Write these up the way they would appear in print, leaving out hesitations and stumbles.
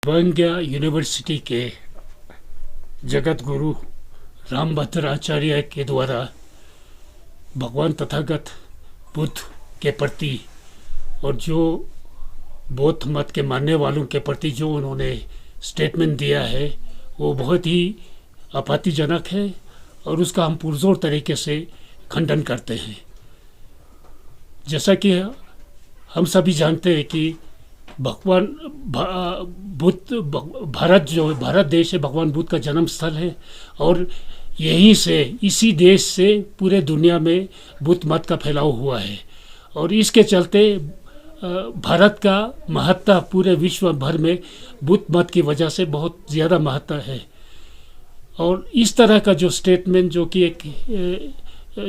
बंग्या university के जगत गुरु रामभद्राचार्य के द्वारा भगवान तथागत बुद्ध के प्रति और जो बौद्ध मत के मानने वालों के प्रति जो उन्होंने स्टेटमेंट दिया है वो बहुत ही आपत्तिजनक है और उसका हम पुरजोर तरीके से खंडन करते हैं। जैसा कि हम सभी जानते हैं कि भगवान बुद्ध भारत देश है, भगवान बुद्ध का जन्म स्थल है और यहीं से इसी देश से पूरे दुनिया में बुद्ध मत का फैलाव हुआ है और इसके चलते भारत का महत्ता पूरे विश्व भर में बुद्ध मत की वजह से बहुत ज़्यादा महत्ता है। और इस तरह का जो स्टेटमेंट जो कि एक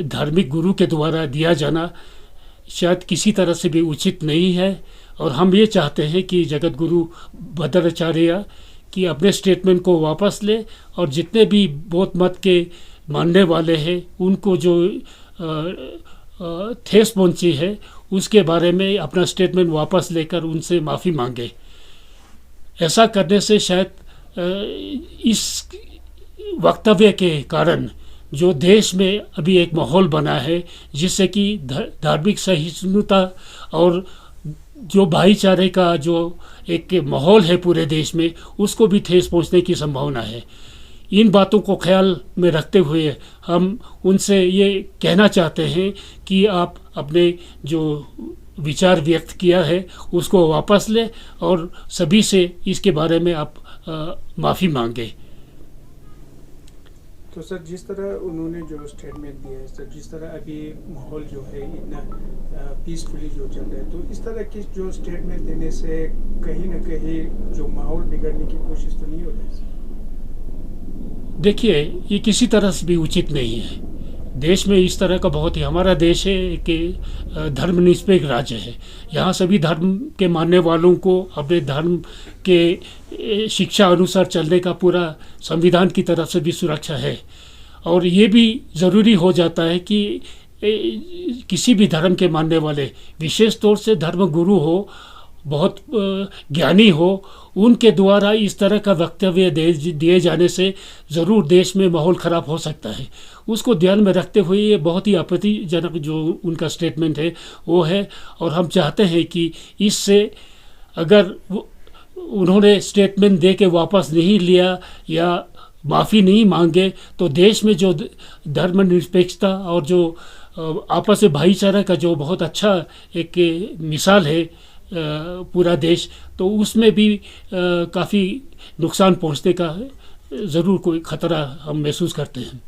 धार्मिक गुरु के द्वारा दिया जाना शायद किसी तरह से भी उचित नहीं है और हम ये चाहते हैं कि जगत गुरु भद्राचार्य कि अपने स्टेटमेंट को वापस ले और जितने भी बौद्ध मत के मानने वाले हैं उनको जो ठेस पहुंची है उसके बारे में अपना स्टेटमेंट वापस लेकर उनसे माफ़ी मांगे। ऐसा करने से शायद इस वक्तव्य के कारण जो देश में अभी एक माहौल बना है जिससे कि धार्मिक सहिष्णुता और जो भाईचारे का जो एक माहौल है पूरे देश में उसको भी ठेस पहुंचने की संभावना है। इन बातों को ख्याल में रखते हुए हम उनसे ये कहना चाहते हैं कि आप अपने जो विचार व्यक्त किया है उसको वापस लें और सभी से इसके बारे में आप माफ़ी मांगे। तो सर जिस तरह उन्होंने जो स्टेटमेंट दिया है सर, जिस तरह अभी माहौल जो है इतना पीसफुली जो चल रहा है, तो इस तरह की जो स्टेटमेंट देने से कहीं ना कहीं जो माहौल बिगड़ने की कोशिश तो नहीं हो रही है? देखिए, ये किसी तरह से भी उचित नहीं है। देश में इस तरह का बहुत ही, हमारा देश है कि धर्मनिरपेक्ष राज्य है। यहाँ सभी धर्म के मानने वालों को अपने धर्म के शिक्षा अनुसार चलने का पूरा संविधान की तरफ से भी सुरक्षा है और ये भी ज़रूरी हो जाता है कि किसी भी धर्म के मानने वाले, विशेष तौर से धर्म गुरु हो, बहुत ज्ञानी हो, उनके द्वारा इस तरह का वक्तव्य दिए जाने से ज़रूर देश में माहौल ख़राब हो सकता है। उसको ध्यान में रखते हुए ये बहुत ही आपत्तिजनक जो उनका स्टेटमेंट है वो है और हम चाहते हैं कि इससे अगर उन्होंने स्टेटमेंट दे के वापस नहीं लिया या माफ़ी नहीं मांगे तो देश में जो धर्मनिरपेक्षता और जो आपस में भाईचारा का जो बहुत अच्छा एक मिसाल है पूरा देश, तो उसमें भी काफ़ी नुकसान पहुंचने का ज़रूर कोई ख़तरा हम महसूस करते हैं।